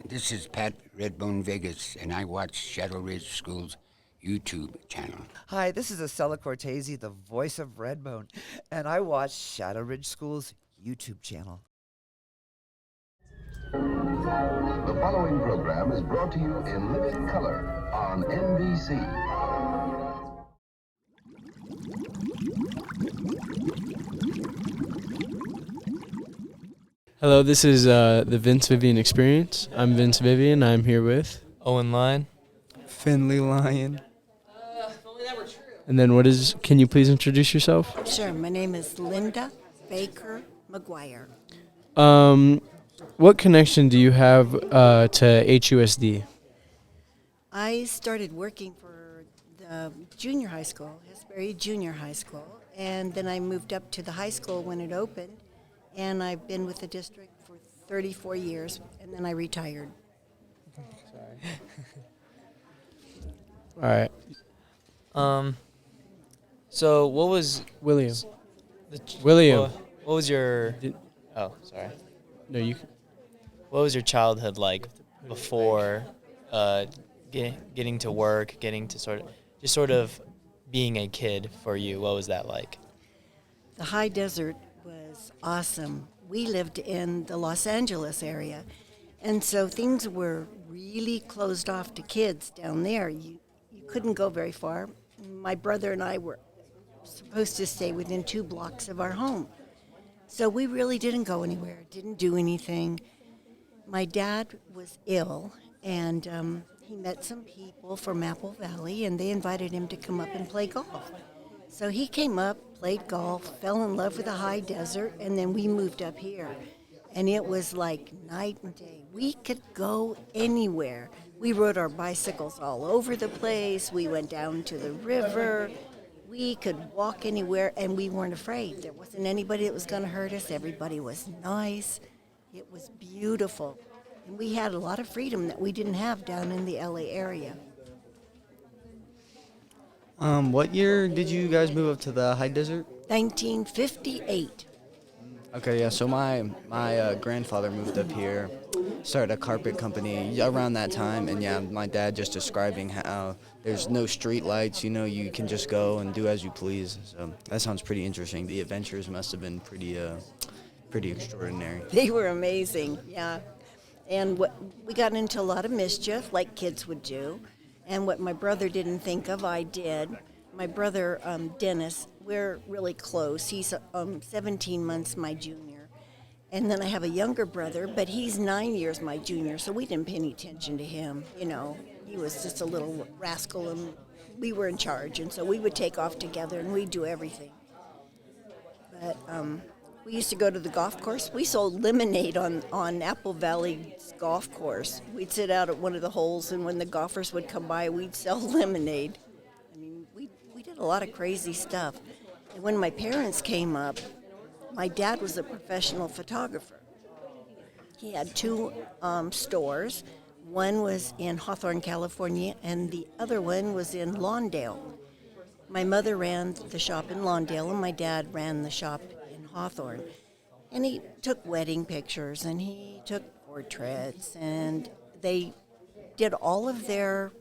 This is Pat Redbone Vegas, and I watch Shadow Ridge School's YouTube channel. Hi, this is Acela Cortese, the voice of Redbone, and I watch Shadow Ridge School's YouTube channel. The following program is brought to you in living color on NBC. Hello, this is the Vince Vivian Experience. I'm Vince Vivian. I'm here with Owen, Lyon. Finley, Lyon. And then can you please introduce yourself? Sure, my name is Linda Baker McGuire. What connection do you have to HUSD? I started working for the junior high school, Hesperia Junior High School, and then I moved up to the high school when it opened, and I've been with the district for 34 years, and then I retired. All right. So what was William. the William. What was your? Oh, sorry. No, you. What was your childhood like before getting to work, getting to sort of being a kid for you? What was that like? The high desert was awesome. We lived in the Los Angeles area, and so things were really closed off to kids down there. You couldn't go very far. My brother and I were supposed to stay within 2 blocks of our home. So we really didn't go anywhere, didn't do anything. My dad was ill, and he met some people from Apple Valley, and they invited him to come up and play golf. So he came up, played golf, fell in love with the high desert, and then we moved up here. And it was like night and day. We could go anywhere. We rode our bicycles all over the place. We went down to the river. We could walk anywhere, and we weren't afraid. There wasn't anybody that was going to hurt us. Everybody was nice. It was beautiful. And we had a lot of freedom that we didn't have down in the LA area. What year did you guys move up to the high desert? 1958. Okay, yeah, so my grandfather moved up here, started a carpet company around that time, and yeah, my dad just describing how there's no street lights, you can just go and do as you please. So that sounds pretty interesting. The adventures must have been pretty extraordinary. They were amazing, yeah. And we got into a lot of mischief, like kids would do. And what my brother didn't think of, I did. My brother, Dennis, we're really close. He's 17 months my junior. And then I have a younger brother, but he's 9 years my junior, so we didn't pay any attention to him. He was just a little rascal, and we were in charge. And so we would take off together, and we'd do everything. But we used to go to the golf course. We sold lemonade on Apple Valley's golf course. We'd sit out at one of the holes, and when the golfers would come by, we'd sell lemonade. I mean, we did a lot of crazy stuff. And when my parents came up, my dad was a professional photographer. He had 2 stores. One was in Hawthorne, California, and the other one was in Lawndale. My mother ran the shop in Lawndale, and my dad ran the shop in Hawthorne. And he took wedding pictures, and he took portraits, and they did all of their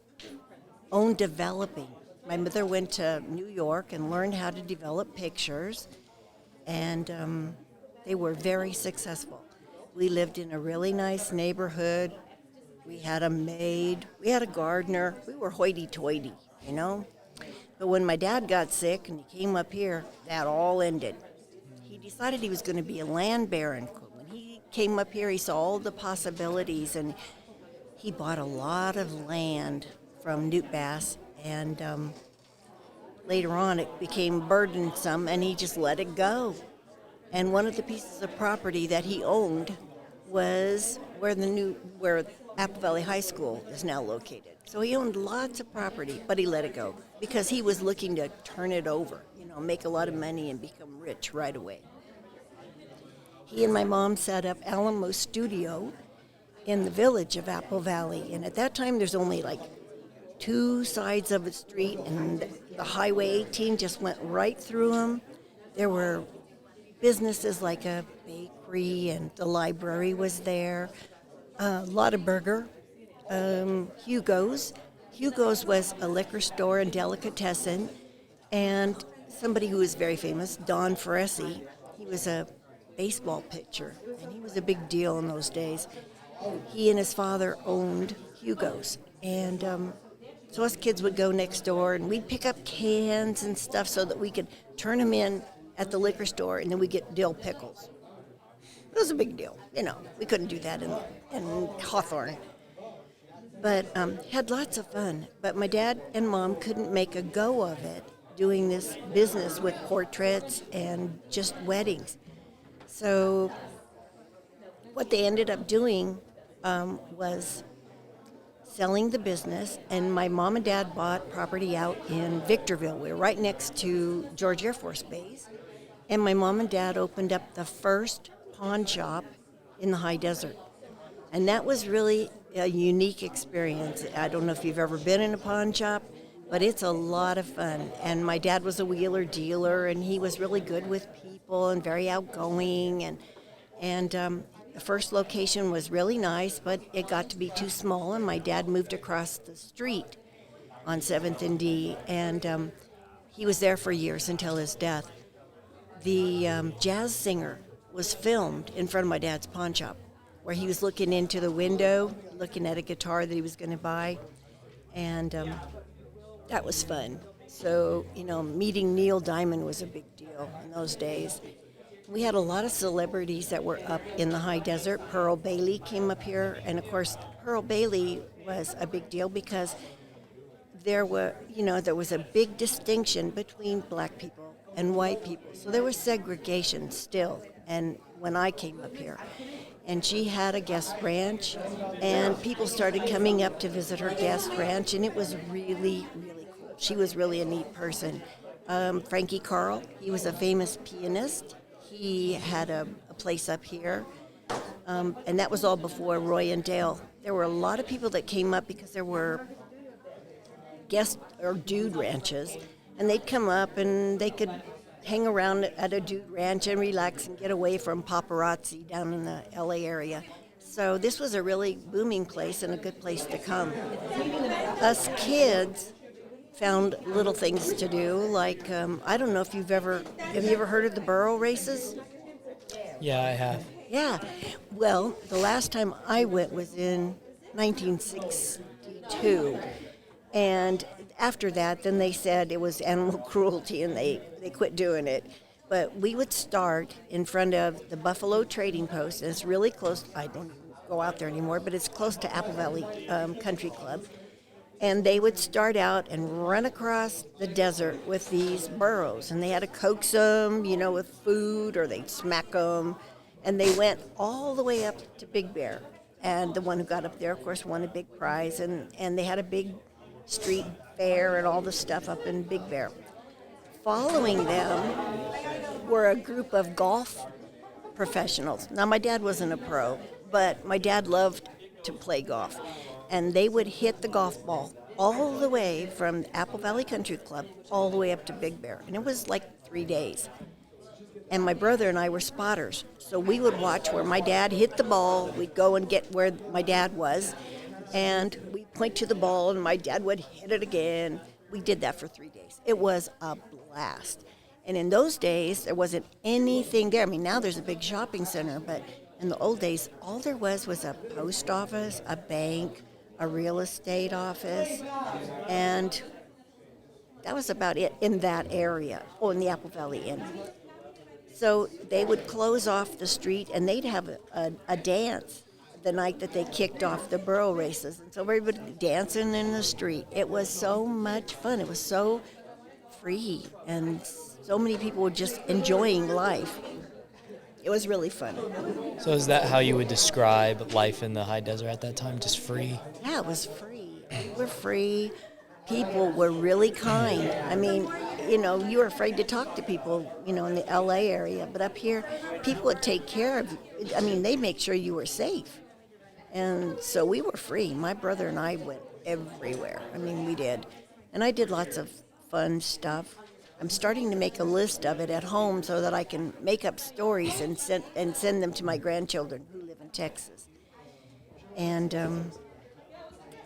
own developing. My mother went to New York and learned how to develop pictures, and they were very successful. We lived in a really nice neighborhood. We had a maid. We had a gardener. We were hoity-toity, But when my dad got sick and he came up here, that all ended. He decided he was going to be a land baron. When he came up here, he saw all the possibilities, and he bought a lot of land from Newt Bass, and later on it became burdensome, and he just let it go. And one of the pieces of property that he owned was where Apple Valley High School is now located. So he owned lots of property, but he let it go because he was looking to turn it over, make a lot of money and become rich right away. He and my mom set up Alamo Studio in the village of Apple Valley, and at that time there's only like 2 sides of a street, and the Highway 18 just went right through them. There were businesses like a bakery, and the library was there. Lottaburger, Hugo's. Hugo's was a liquor store and delicatessen, and somebody who was very famous, Don Feresi. He was a baseball pitcher, and he was a big deal in those days. He and his father owned Hugo's, and so us kids would go next door, and we'd pick up cans and stuff so that we could turn them in at the liquor store, and then we'd get dill pickles. It was a big deal, We couldn't do that in Hawthorne. But had lots of fun. But my dad and mom couldn't make a go of it doing this business with portraits and just weddings. So what they ended up doing was selling the business, and my mom and dad bought property out in Victorville. We were right next to George Air Force Base, and my mom and dad opened up the first pawn shop in the high desert. And that was really a unique experience. I don't know if you've ever been in a pawn shop, but it's a lot of fun. And my dad was a wheeler dealer, and he was really good with people and very outgoing. And the first location was really nice, but it got to be too small, and my dad moved across the street on 7th and D, and he was there for years until his death. The jazz singer was filmed in front of my dad's pawn shop, where he was looking into the window, looking at a guitar that he was going to buy, and that was fun. So, meeting Neil Diamond was a big deal in those days. We had a lot of celebrities that were up in the high desert. Pearl Bailey came up here, and of course, Pearl Bailey was a big deal because there was a big distinction between black people and white people. So there was segregation still, and when I came up here. And she had a guest ranch, and people started coming up to visit her guest ranch, and it was really, really cool. She was really a neat person. Frankie Carl, he was a famous pianist. He had a place up here, and that was all before Roy and Dale. There were a lot of people that came up because there were guest or dude ranches, and they'd come up and they could hang around at a dude ranch and relax and get away from paparazzi down in the LA area. So this was a really booming place and a good place to come. Us kids found little things to do, like I don't know if have you ever heard of the burro races? Yeah, I have. Yeah. Well, the last time I went was in 1962, and after that, then they said it was animal cruelty, and they quit doing it. But we would start in front of the Buffalo Trading Post, and it's really close. I don't go out there anymore, but it's close to Apple Valley Country Club. And they would start out and run across the desert with these burros, and they had to coax them, with food, or they'd smack them. And they went all the way up to Big Bear. And the one who got up there, of course, won a big prize, and they had a big street fair and all the stuff up in Big Bear. Following them were a group of golf professionals. Now, my dad wasn't a pro, but my dad loved to play golf. And they would hit the golf ball all the way from Apple Valley Country Club all the way up to Big Bear. And it was like 3 days. And my brother and I were spotters. So we would watch where my dad hit the ball. We'd go and get where my dad was. And we'd point to the ball, and my dad would hit it again. We did that for 3 days. It was a blast. And in those days, there wasn't anything there. I mean, now there's a big shopping center, but in the old days, all there was a post office, a bank, a real estate office, and that was about it in that area, in the Apple Valley Inn. So they would close off the street, and they'd have a dance the night that they kicked off the burro races. And so everybody dancing in the street. It was so much fun. It was so free, and so many people were just enjoying life. It was really fun. So is that how you would describe life in the high desert at that time? Just free? Yeah, it was free. We were free. People were really kind. I mean, you were afraid to talk to people, in the LA area. But up here, people would take care of you. I mean, they'd make sure you were safe. And so we were free. My brother and I went everywhere. I mean, we did. And I did lots of fun stuff. I'm starting to make a list of it at home so that I can make up stories and send them to my grandchildren who live in Texas. And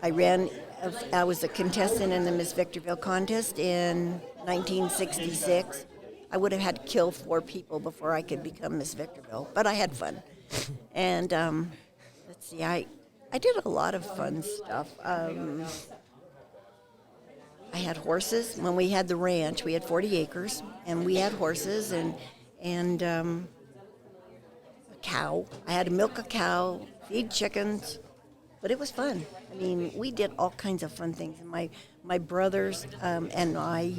I was a contestant in the Miss Victorville contest in 1966. I would have had to kill 4 people before I could become Miss Victorville, but I had fun. And let's see, I did a lot of fun stuff. I had horses. When we had the ranch, we had 40 acres, and we had horses and a cow. I had to milk a cow, feed chickens, but it was fun. I mean, we did all kinds of fun things. And my brothers and I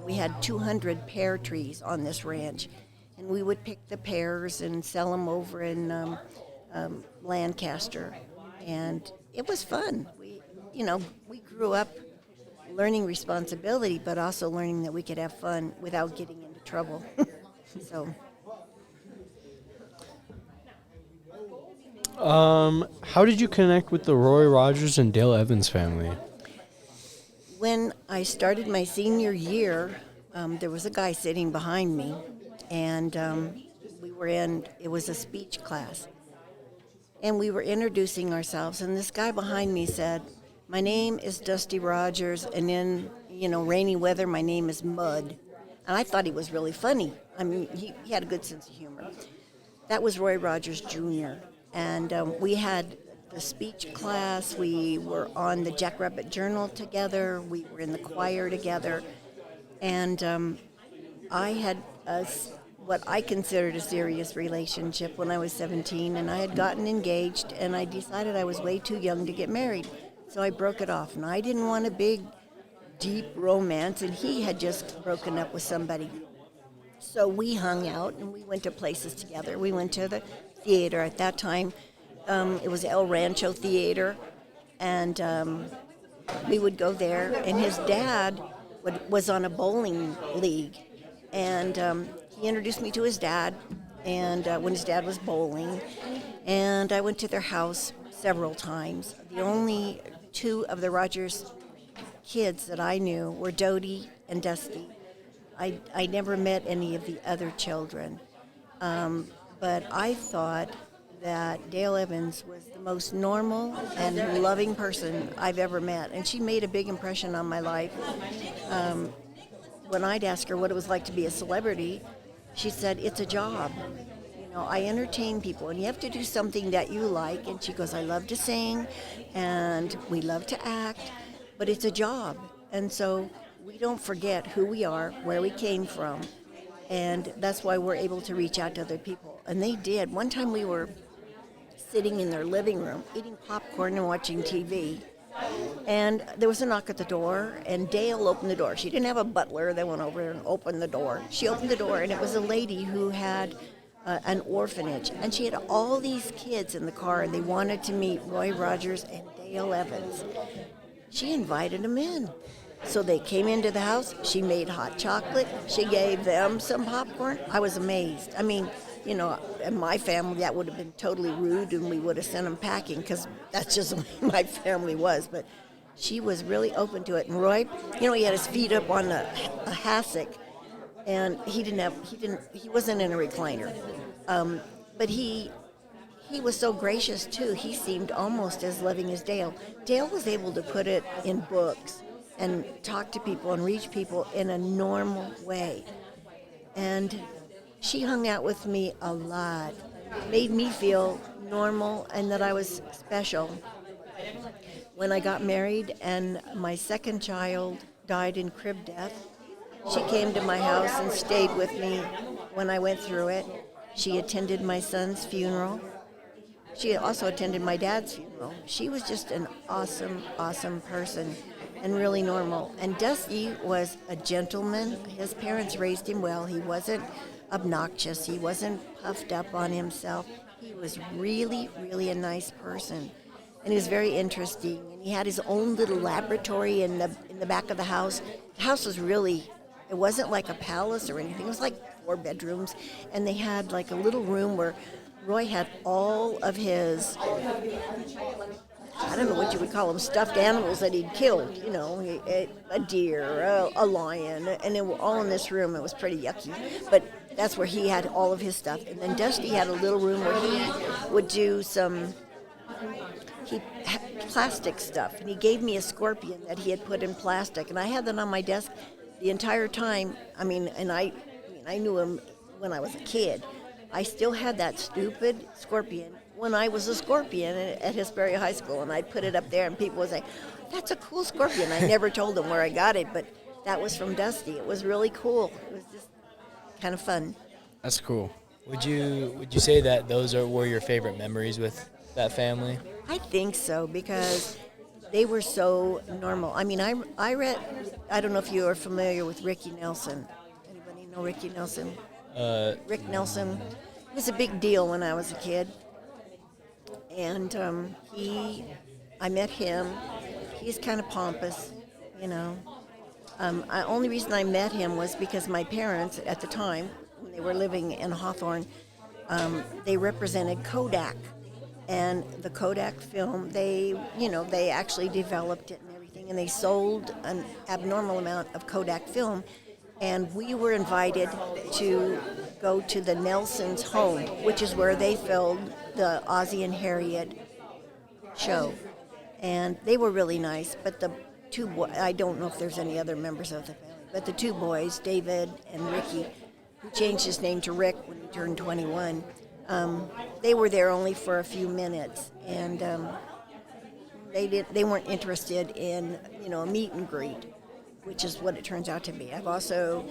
we had 200 pear trees on this ranch, and we would pick the pears and sell them over in Lancaster, and it was fun. We grew up learning responsibility, but also learning that we could have fun without getting into trouble. So. How did you connect with the Roy Rogers and Dale Evans family? When I started my senior year, there was a guy sitting behind me, and it was a speech class. And we were introducing ourselves, and this guy behind me said, "My name is Dusty Rogers, and in, rainy weather, my name is Mud." And I thought he was really funny. I mean, he had a good sense of humor. That was Roy Rogers Jr., and we had the speech class. We were on the Jackrabbit Journal together. We were in the choir together. And I had what I considered a serious relationship when I was 17, and I had gotten engaged, and I decided I was way too young to get married. So I broke it off, and I didn't want a big, deep romance, and he had just broken up with somebody. So we hung out, and we went to places together. We went to the theater. At that time, it was El Rancho Theater, and we would go there, and his dad was on a bowling league, and he introduced me to his dad, and when his dad was bowling, and I went to their house several times. The only 2 of the Rogers kids that I knew were Dodie and Dusty. I never met any of the other children, but I thought that Dale Evans was the most normal and loving person I've ever met, and she made a big impression on my life. When I'd ask her what it was like to be a celebrity, she said, "It's a job. I entertain people, and you have to do something that you like." And she goes, "I love to sing, and we love to act, but it's a job. And so we don't forget who we are, where we came from, and that's why we're able to reach out to other people." And they did. One time we were sitting in their living room, eating popcorn and watching TV, and there was a knock at the door, and Dale opened the door. She didn't have a butler that went over and opened the door. She opened the door, and it was a lady who had an orphanage, and she had all these kids in the car, and they wanted to meet Roy Rogers and Dale Evans. She invited them in. So they came into the house. She made hot chocolate. She gave them some popcorn. I was amazed. I mean, in my family, that would have been totally rude, and we would have sent them packing, because that's just the way my family was. But she was really open to it. And Roy, he had his feet up on a hassock, and he wasn't in a recliner. But he was so gracious too. He seemed almost as loving as Dale. Dale was able to put it in books and talk to people and reach people in a normal way. And she hung out with me a lot, made me feel normal and that I was special. When I got married and my second child died in crib death, she came to my house and stayed with me when I went through it. She attended my son's funeral. She also attended my dad's funeral. She was just an awesome, awesome person and really normal. And Dusty was a gentleman. His parents raised him well. He wasn't obnoxious. He wasn't puffed up on himself. He was really, really a nice person. And he was very interesting. And he had his own little laboratory in the back of the house. The house was really, it wasn't like a palace or anything. It was like 4 bedrooms. And they had like a little room where Roy had all of his, I don't know what you would call them, stuffed animals that he'd killed, a deer, a lion, and they were all in this room. It was pretty yucky, but that's where he had all of his stuff. And then Dusty had a little room where he would do some plastic stuff, and he gave me a scorpion that he had put in plastic, and I had that on my desk the entire time. I mean, I knew him when I was a kid. I still had that stupid scorpion when I was a scorpion at Hesperia High School, and I'd put it up there, and people would say, "That's a cool scorpion." I never told them where I got it, but that was from Dusty. It was really cool. It was just kind of fun. That's cool. Would you say that those were your favorite memories with that family? I think so, because they were so normal. I mean, I read, I don't know if you are familiar with Ricky Nelson. Anybody know Ricky Nelson? Rick Nelson. It was a big deal when I was a kid. And I met him. He's kind of pompous, you know. Only reason I met him was because my parents at the time, when they were living in Hawthorne, they represented Kodak. And the Kodak film, they actually developed it and everything, and they sold an abnormal amount of Kodak film. And we were invited to go to the Nelsons' home, which is where they filmed the Ozzie and Harriet show. And they were really nice, but the two boys, I don't know if there's any other members of the family, but the two boys, David and Ricky, who changed his name to Rick when he turned 21, they were there only for a few minutes, and they weren't interested in, a meet and greet, which is what it turns out to be. I've also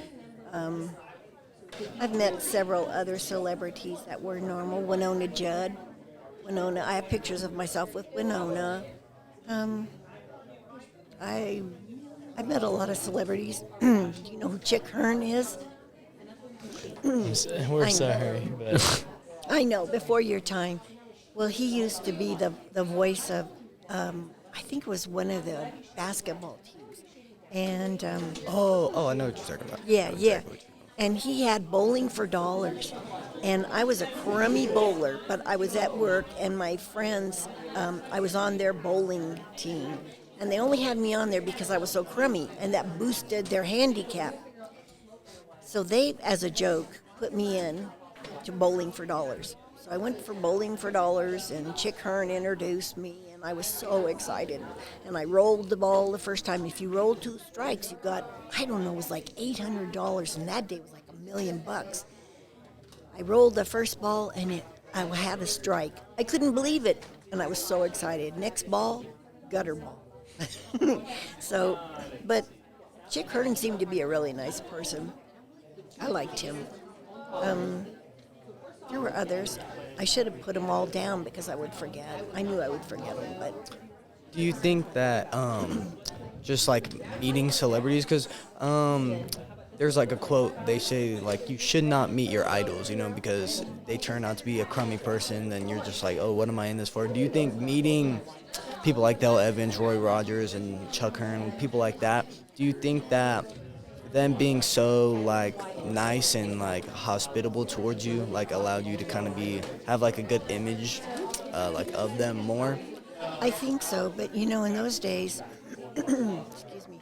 I've met several other celebrities that were normal. Winona Judd. I have pictures of myself with Winona. I met a lot of celebrities. Do you know who Chick Hearn is? We're sorry, but I know, before your time. Well, he used to be the voice of, I think it was one of the basketball teams. And I know what you're talking about. Yeah. And he had Bowling for Dollars. And I was a crummy bowler, but I was at work, and my friends, I was on their bowling team. And they only had me on there because I was so crummy, and that boosted their handicap. So they, as a joke, put me in to Bowling for Dollars. So I went for Bowling for Dollars, and Chick Hearn introduced me, and I was so excited. And I rolled the ball the first time. If you rolled 2 strikes, you got, it was like $800, and that day was like $1 million. I rolled the first ball, and I had a strike. I couldn't believe it, and I was so excited. Next ball, gutter ball. So, but Chick Hearn seemed to be a really nice person. I liked him. There were others. I should have put them all down because I would forget. I knew I would forget them, but... Do you think that just like meeting celebrities, because there's like a quote, they say like you should not meet your idols, because they turn out to be a crummy person, then you're just like, oh, what am I in this for? Do you think meeting people like Dale Evans, Roy Rogers, and Chuck Hearn, people like that, do you think that them being so like nice and like hospitable towards you like allowed you to kind of have like a good image like of them more? I think so, but in those days, excuse me,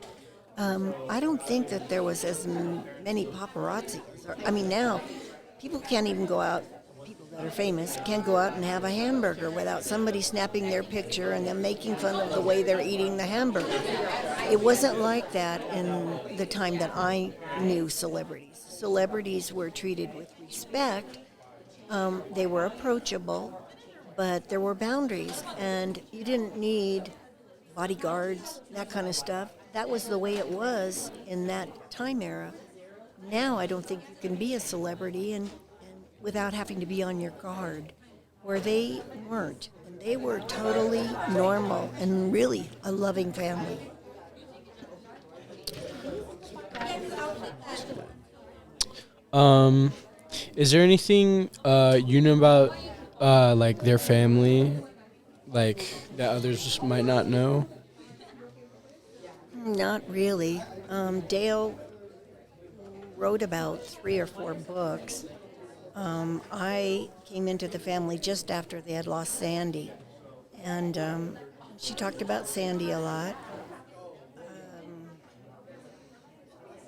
I don't think that there was as many paparazzi. Now people can't even go out. People that are famous can't go out and have a hamburger without somebody snapping their picture and then making fun of the way they're eating the hamburger. It wasn't like that in the time that I knew celebrities. Celebrities were treated with respect. They were approachable, but there were boundaries, and you didn't need bodyguards, that kind of stuff. That was the way it was in that time era. Now I don't think you can be a celebrity and without having to be on your guard, where they weren't. And they were totally normal and really a loving family. Is there anything you know about like their family, like that others just might not know? Not really. Dale wrote about 3 or 4 books. I came into the family just after they had lost Sandy, and she talked about Sandy a lot.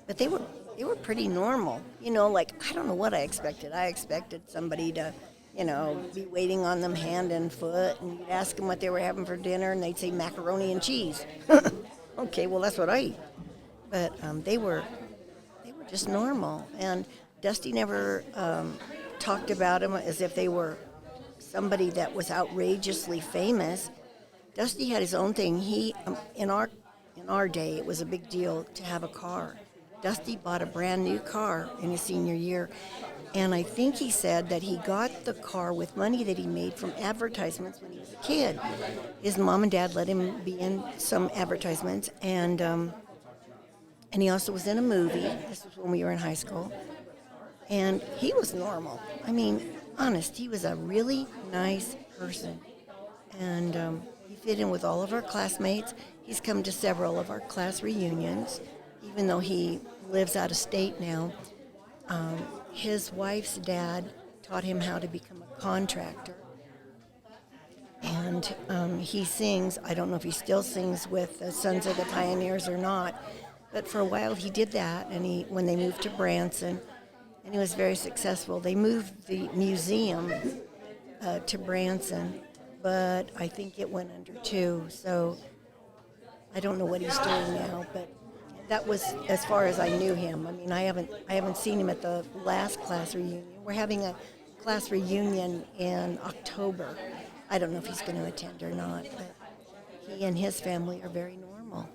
But they were pretty normal, I don't know what I expected. I expected somebody to be waiting on them hand and foot, and you'd ask them what they were having for dinner, and they'd say macaroni and cheese. Okay, well, that's what I eat. But they were just normal, and Dusty never talked about them as if they were somebody that was outrageously famous. Dusty had his own thing. He in our day, it was a big deal to have a car. Dusty bought a brand new car in his senior year, and I think he said that he got the car with money that he made from advertisements when he was a kid. His mom and dad let him be in some advertisements, and he also was in a movie. This was when we were in high school, and he was normal. I mean, honest, he was a really nice person, and he fit in with all of our classmates. He's come to several of our class reunions, even though he lives out of state now. His wife's dad taught him how to become a contractor, and he sings. I don't know if he still sings with the Sons of the Pioneers or not, but for a while he did that, and when they moved to Branson, and he was very successful. They moved the museum to Branson, but I think it went under too, so I don't know what he's doing now, but that was as far as I knew him. I mean, I haven't seen him at the last class reunion. We're having a class reunion in October. I don't know if he's going to attend or not, but he and his family are very normal.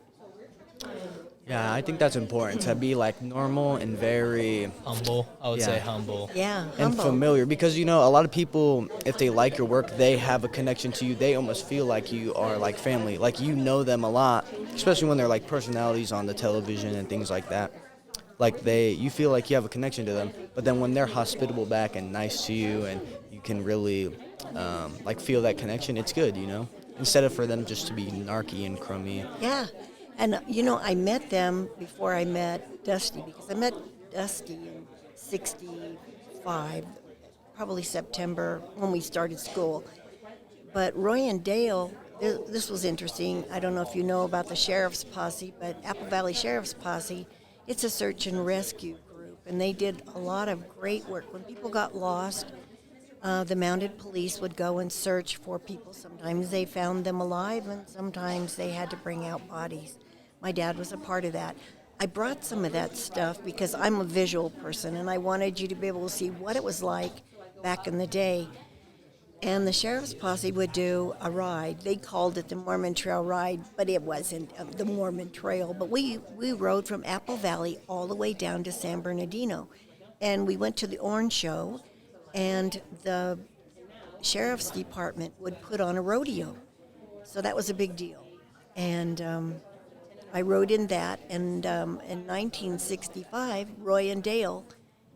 Yeah, I think that's important to be like normal and very Humble. I would say humble. Yeah, and humble. familiar, because a lot of people, if they like your work, they have a connection to you. They almost feel like you are like family, like you know them a lot, especially when they're like personalities on the television and things like that. Like you feel like you have a connection to them, but then when they're hospitable back and nice to you, and you can really like feel that connection, it's good, instead of for them just to be narky and crummy. Yeah. And, I met them before I met Dusty, because I met Dusty in 65, probably September, when we started school. But Roy and Dale, this was interesting. I don't know if you know about the Sheriff's Posse, but Apple Valley Sheriff's Posse, it's a search and rescue group, and they did a lot of great work. When people got lost, the mounted police would go and search for people. Sometimes they found them alive, and sometimes they had to bring out bodies. My dad was a part of that. I brought some of that stuff because I'm a visual person, and I wanted you to be able to see what it was like back in the day. And the Sheriff's Posse would do a ride. They called it the Mormon Trail Ride, but it wasn't the Mormon Trail. But we rode from Apple Valley all the way down to San Bernardino. And we went to the Orange Show, and the Sheriff's Department would put on a rodeo. So that was a big deal. And I rode in that, and in 1965, Roy and Dale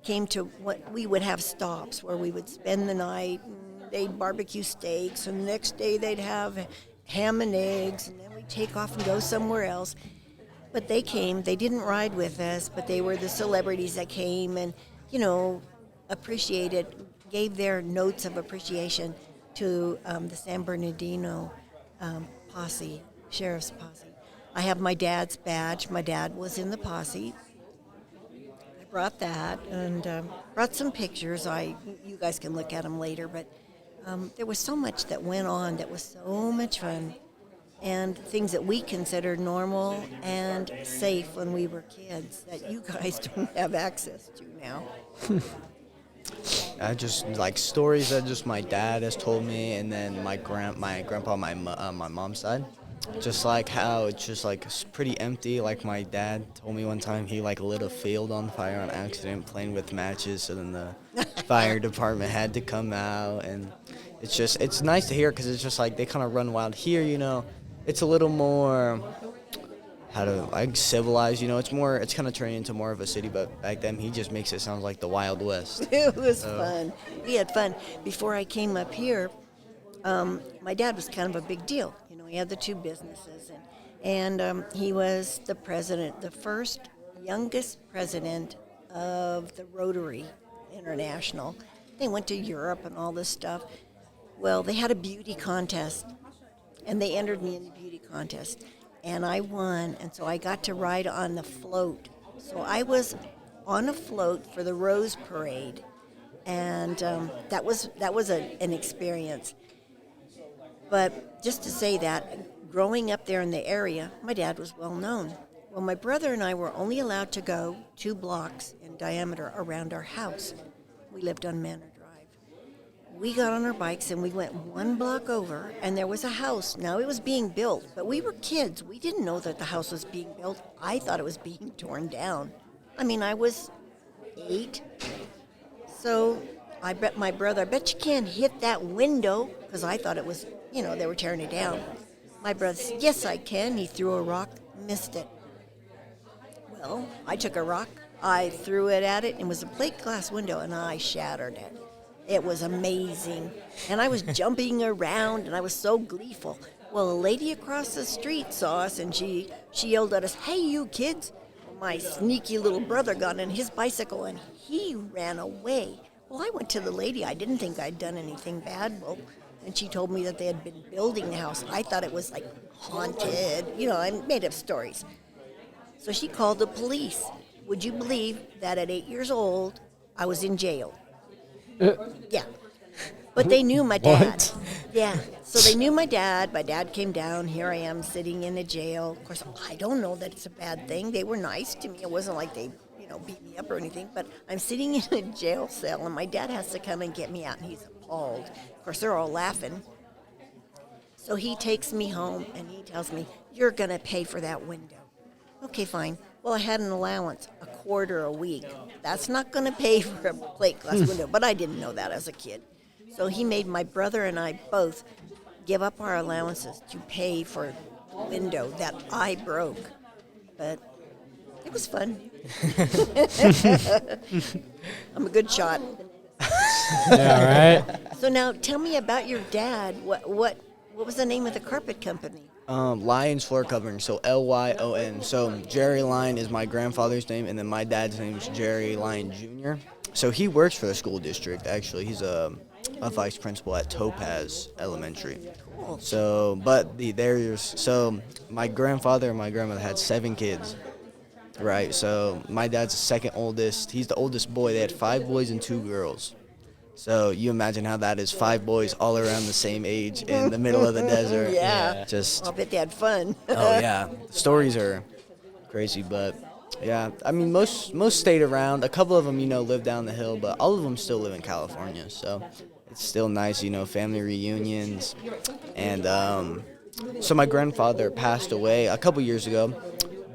came to what we would have stops where we would spend the night, and they'd barbecue steaks, and the next day they'd have ham and eggs, and then we'd take off and go somewhere else. But they came, they didn't ride with us, but they were the celebrities that came and, appreciated, gave their notes of appreciation to the San Bernardino posse, Sheriff's Posse. I have my dad's badge. My dad was in the posse. I brought that and brought some pictures. You guys can look at them later, but there was so much that went on that was so much fun, and things that we considered normal and safe when we were kids that you guys don't have access to now. I just like stories that just my dad has told me, and then my grandpa on my mom's side. Just like how it's just like pretty empty. Like my dad told me one time he like lit a field on fire on accident playing with matches, so then the fire department had to come out, and it's nice to hear because it's just like they kind of run wild here. It's a little more civilized. It's kind of turning into more of a city, but back then he just makes it sound like the Wild West. It was fun. We had fun. Before I came up here, my dad was kind of a big deal. He had the two businesses, and he was the president, the first youngest president of the Rotary International. They went to Europe and all this stuff. Well, they had a beauty contest, and they entered me in the beauty contest, and I won, and so I got to ride on the float. So I was on a float for the Rose Parade, and that was an experience. But just to say that, growing up there in the area, my dad was well known. Well, my brother and I were only allowed to go 2 blocks in diameter around our house. We lived on Manor Drive. We got on our bikes and we went 1 block over, and there was a house. Now, it was being built, but we were kids. We didn't know that the house was being built. I thought it was being torn down. I mean, I was 8. So I bet my brother, I bet you can't hit that window, because I thought it was, they were tearing it down. My brother said, yes, I can. He threw a rock, missed it. Well, I took a rock, I threw it at it, and it was a plate glass window, and I shattered it. It was amazing. And I was jumping around, and I was so gleeful. Well, a lady across the street saw us, and she yelled at us, hey, you kids. My sneaky little brother got on his bicycle, and he ran away. Well, I went to the lady. I didn't think I'd done anything bad. Well, and she told me that they had been building the house. I thought it was, like, haunted. I made up stories. So she called the police. Would you believe that at 8 years old, I was in jail? Yeah. But they knew my dad. What? Yeah. So they knew my dad. My dad came down. Here I am sitting in a jail. Of course, I don't know that it's a bad thing. They were nice to me. It wasn't like they, beat me up or anything. But I'm sitting in a jail cell, and my dad has to come and get me out, and he's appalled. Of course, they're all laughing. So he takes me home, and he tells me, you're going to pay for that window. Okay, fine. Well, I had an allowance, $25 a week. That's not going to pay for a plate glass window, but I didn't know that as a kid. So he made my brother and I both give up our allowances to pay for the window that I broke. But it was fun. I'm a good shot. Yeah, right? So now tell me about your dad. What was the name of the carpet company? Lyon's floor covering, so Lyon. So Jerry Lyon is my grandfather's name, and then my dad's name is Jerry Lyon Jr. So he works for the school district, actually. He's a vice principal at Topaz Elementary. Cool. So, so my grandfather and my grandmother had 7 kids, right? So my dad's the second oldest. He's the oldest boy. They had 5 boys and 2 girls. So you imagine how that is, 5 boys all around the same age in the middle of the desert. Yeah. Just, I bet they had fun. oh yeah, stories are crazy, but yeah, I mean most stayed around. A couple of them, live down the hill, but all of them still live in California. So it's still nice, family reunions. And so my grandfather passed away a couple years ago,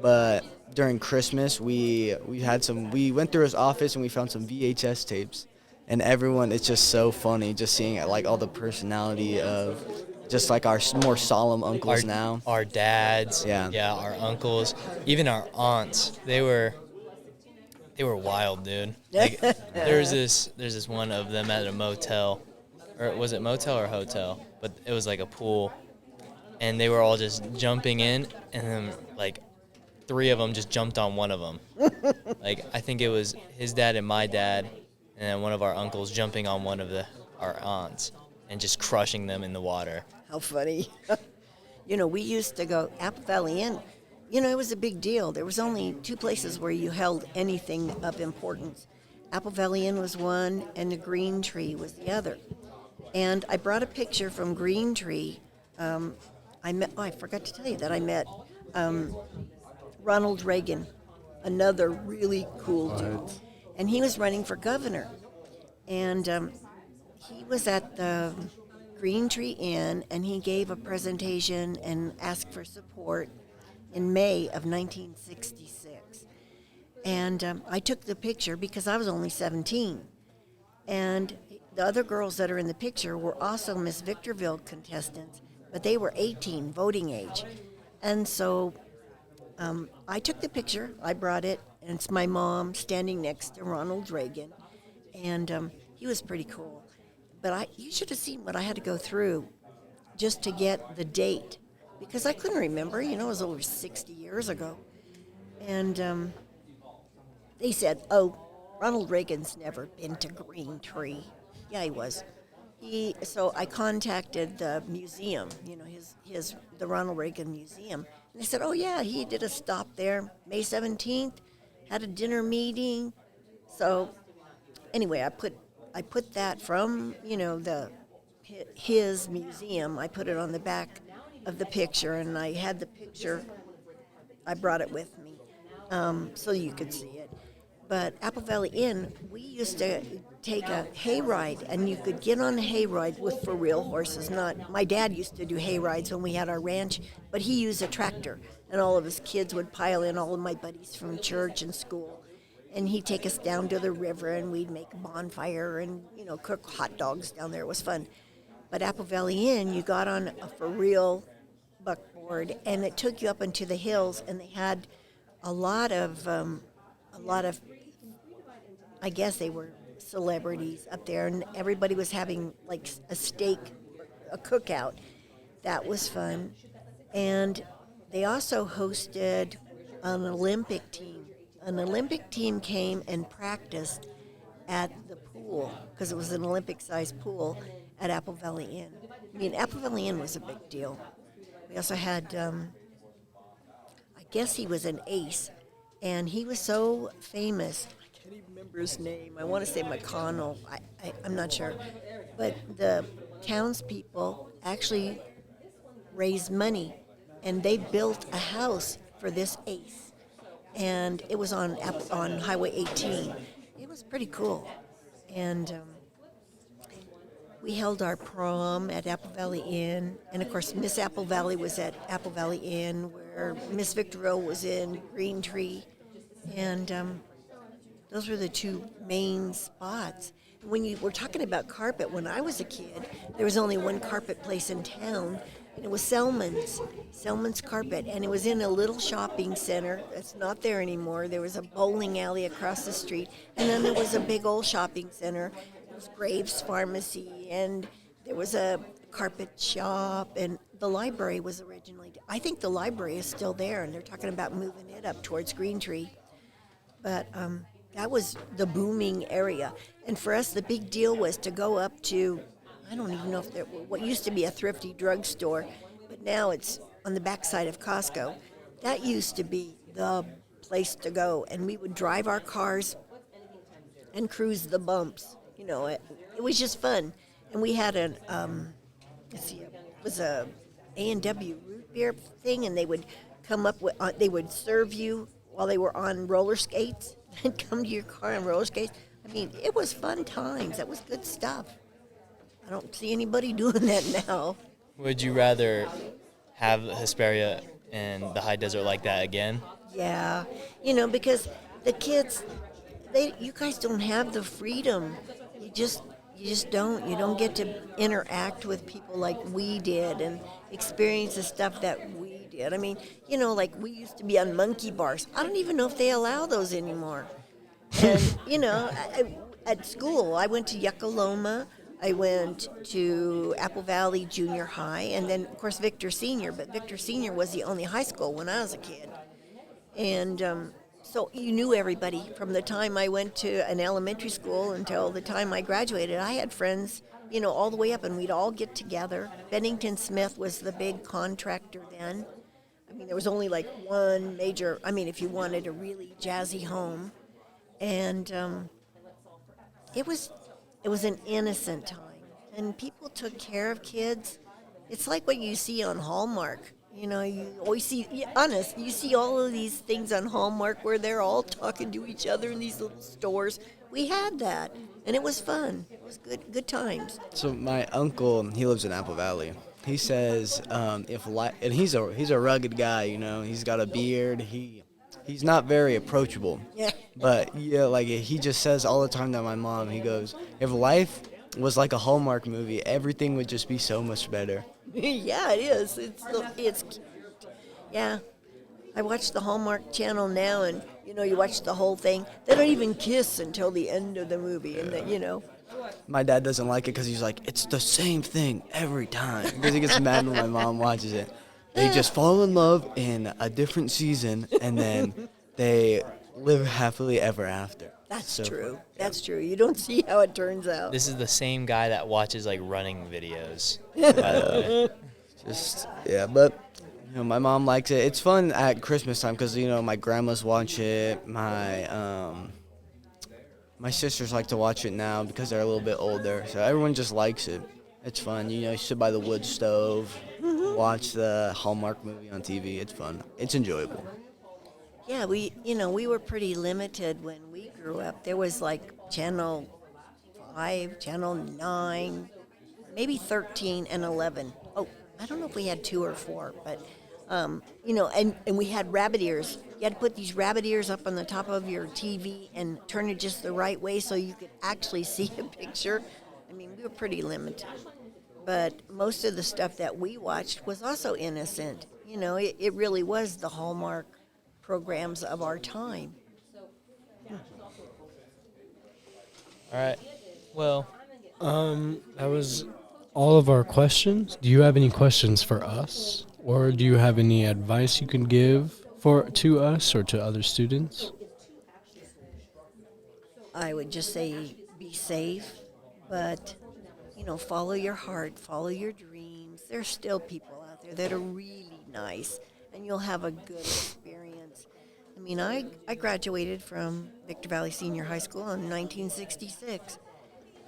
but during Christmas we went through his office and we found some VHS tapes. And everyone, it's just so funny just seeing like all the personality of just like our more solemn uncles now. Our dads, Yeah. our uncles, even our aunts. They were wild, dude. Like, there's this one of them at a motel, or was it motel or hotel? But it was like a pool, and they were all just jumping in, and then like 3 of them just jumped on one of them. Like I think it was his dad and my dad. And then one of our uncles jumping on one of our aunts and just crushing them in the water. How funny. We used to go Apple Valley Inn. It was a big deal. There was only 2 places where you held anything of importance. Apple Valley Inn was one, and the Green Tree was the other. And I brought a picture from Green Tree. I forgot to tell you that I met Ronald Reagan, another really cool dude. And he was running for governor. And he was at the Green Tree Inn, and he gave a presentation and asked for support in May of 1966. And I took the picture because I was only 17. And the other girls that are in the picture were also Miss Victorville contestants, but they were 18, voting age. And so I took the picture, I brought it, and it's my mom standing next to Ronald Reagan, and he was pretty cool. But you should have seen what I had to go through just to get the date, because I couldn't remember. It was over 60 years ago. And they said, oh, Ronald Reagan's never been to Green Tree. Yeah, he was. So I contacted the museum, the Ronald Reagan Museum, and they said, oh yeah, he did a stop there May 17th, had a dinner meeting. So anyway, I put that from, his museum. I put it on the back of the picture, and I had the picture. I brought it with me so you could see it. But Apple Valley Inn, we used to take a hayride, and you could get on a hayride with for real horses. Not my dad used to do hayrides when we had our ranch, but he used a tractor, and all of his kids would pile in. All of my buddies from church and school, and he'd take us down to the river, and we'd make a bonfire and cook hot dogs down there. It was fun. But Apple Valley Inn, you got on a for real buckboard, and it took you up into the hills, and they had a lot of I guess they were celebrities up there, and everybody was having like a steak, a cookout. That was fun. And they also hosted an Olympic team. An Olympic team came and practiced at the pool, because it was an Olympic-sized pool at Apple Valley Inn. I mean, Apple Valley Inn was a big deal. We also had, I guess he was an ace, and he was so famous. I can't even remember his name. I want to say McConnell. I'm not sure. But the townspeople actually raised money, and they built a house for this ace. And it was on Highway 18. It was pretty cool. And we held our prom at Apple Valley Inn. And, of course, Miss Apple Valley was at Apple Valley Inn, where Miss Victorville was in Green Tree. And those were the two main spots. When you were talking about carpet, when I was a kid, there was only one carpet place in town, and it was Selman's Carpet, and it was in a little shopping center. It's not there anymore. There was a bowling alley across the street, and then there was a big old shopping center. There was Graves Pharmacy, and there was a carpet shop, and the library was originally. I think the library is still there, and they're talking about moving it up towards Green Tree. But that was the booming area. And for us, the big deal was to go up to, I don't even know if there, what used to be a thrifty drugstore, but now it's on the backside of Costco. That used to be the place to go. And we would drive our cars and cruise the bumps. It was just fun. And we had it was a A&W root beer thing, and they would come up with, they would serve you while they were on roller skates and come to your car on roller skates. I mean, it was fun times. That was good stuff. I don't see anybody doing that now. Would you rather have Hesperia in the high desert like that again? Yeah, because the kids, you guys don't have the freedom. You just don't. You don't get to interact with people like we did and experience the stuff that we did. I mean, like we used to be on monkey bars. I don't even know if they allow those anymore. And, at school, I went to Yucca-Loma. I went to Apple Valley Junior High, and then, of course, Victor Senior. But Victor Senior was the only high school when I was a kid. And so you knew everybody from the time I went to an elementary school until the time I graduated. I had friends, all the way up, and we'd all get together. Bennington Smith was the big contractor then. I mean, there was only like one major, if you wanted a really jazzy home. And it was an innocent time, and people took care of kids. It's like what you see on Hallmark. You always see, you see all of these things on Hallmark where they're all talking to each other in these little stores. We had that, and it was fun. It was good times. So my uncle, he lives in Apple Valley. He says and he's a rugged guy, He's got a beard. He's not very approachable. Yeah. But he just says all the time to my mom, he goes, if life was like a Hallmark movie, everything would just be so much better. Yeah, it is. It's cute. Yeah. I watch the Hallmark Channel now, and you watch the whole thing. They don't even kiss until the end of the movie, and My dad doesn't like it because he's like, it's the same thing every time. Because he gets mad when my mom watches it. They just fall in love in a different season, and then they live happily ever after. That's true. That's true. You don't see how it turns out. This is the same guy that watches like running videos, by the way. But my mom likes it. It's fun at Christmas time because my grandmas watch it. My My sisters like to watch it now because they're a little bit older, so everyone just likes it. It's fun. You know, you sit by the wood stove, watch the Hallmark movie on TV. It's fun. It's enjoyable. Yeah, we were pretty limited when we grew up. There was like Channel 5, Channel 9, maybe 13 and 11. Oh, I don't know if we had 2 or 4, but, and we had rabbit ears. You had to put these rabbit ears up on the top of your TV and turn it just the right way so you could actually see a picture. I mean, we were pretty limited. But most of the stuff that we watched was also innocent. You know, it really was the Hallmark programs of our time. All right. Well, That was all of our questions. Do you have any questions for us? Or do you have any advice you can give to us or to other students? I would just say be safe, but, follow your heart, follow your dreams. There's still people out there that are really nice, and you'll have a good experience. I mean, I graduated from Victor Valley Senior High School in 1966.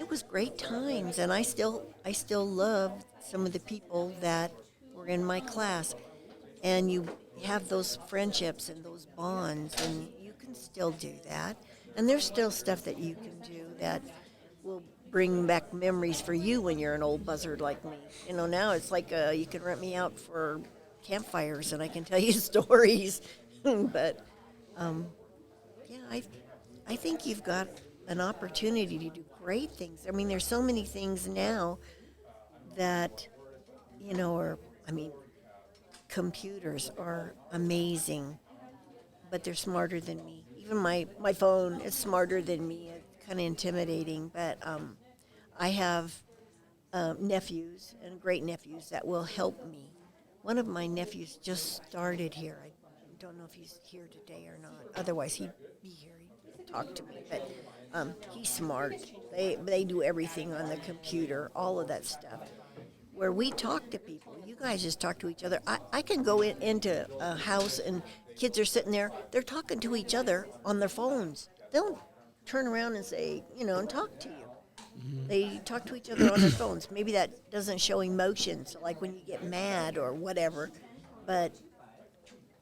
It was great times, and I still love some of the people that were in my class. And you have those friendships and those bonds, and you can still do that. And there's still stuff that you can do that will bring back memories for you when you're an old buzzard like me. Now it's like you can rent me out for campfires, and I can tell you stories. But, I think you've got an opportunity to do great things. I mean, there's so many things now that, computers are amazing, but they're smarter than me. Even my phone is smarter than me. It's kind of intimidating, but I have nephews and great-nephews that will help me. One of my nephews just started here. I don't know if he's here today or not. Otherwise, he'd be here. He'd talk to me. But he's smart. They do everything on the computer, all of that stuff. Where we talk to people, you guys just talk to each other. I can go into a house and kids are sitting there. They're talking to each other on their phones. They'll turn around and say, and talk to you. They talk to each other on their phones. Maybe that doesn't show emotion, so like when you get mad or whatever. But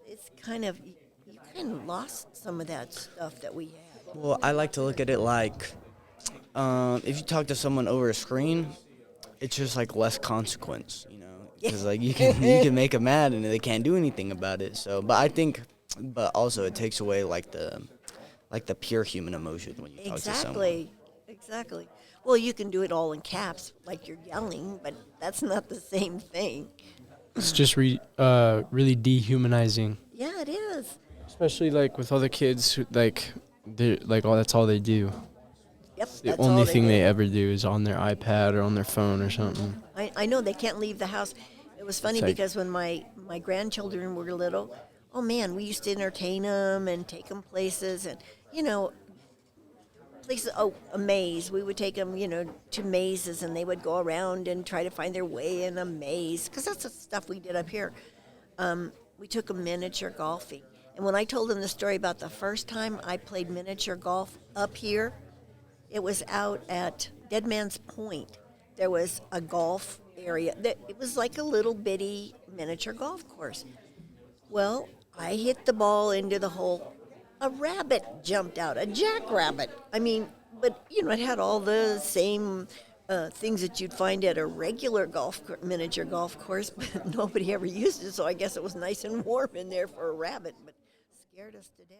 it's you kind of lost some of that stuff that we had. Well, I like to look at it like if you talk to someone over a screen, it's just like less consequence, because like you can make them mad and they can't do anything about it. So, but also it takes away like the pure human emotion when you talk to someone. Exactly. Well, you can do it all in caps, like you're yelling, but that's not the same thing. It's just really dehumanizing. Yeah, it is. Especially like with other kids who that's all they do. Yep, The only thing they ever do is on their iPad or on their phone or something. I know they can't leave the house. It was funny because when my grandchildren were little, oh man, we used to entertain them and take them places and, places, a maze. We would take them, to mazes and they would go around and try to find their way in a maze because that's the stuff we did up here. We took them miniature golfing. And when I told them the story about the first time I played miniature golf up here, it was out at Dead Man's Point. There was a golf area. It was like a little bitty miniature golf course. Well, I hit the ball into the hole. A rabbit jumped out, a jackrabbit. I mean, but, it had all the same things that you'd find at a regular miniature golf course, but nobody ever used it, so I guess it was nice and warm in there for a rabbit, but scared us to death.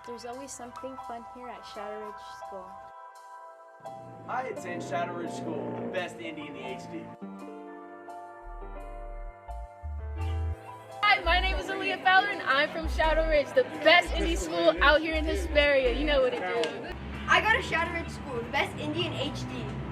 There's always something fun here at Shadow Ridge School. Hi, it's St. Shadow Ridge School, the best indie in the HD. Hi, my name is Aaliyah Fowler, and I'm from Shadow Ridge, the best indie school out here in Hesperia. You know what it do. I go to Shadow Ridge School, the best indie in HD.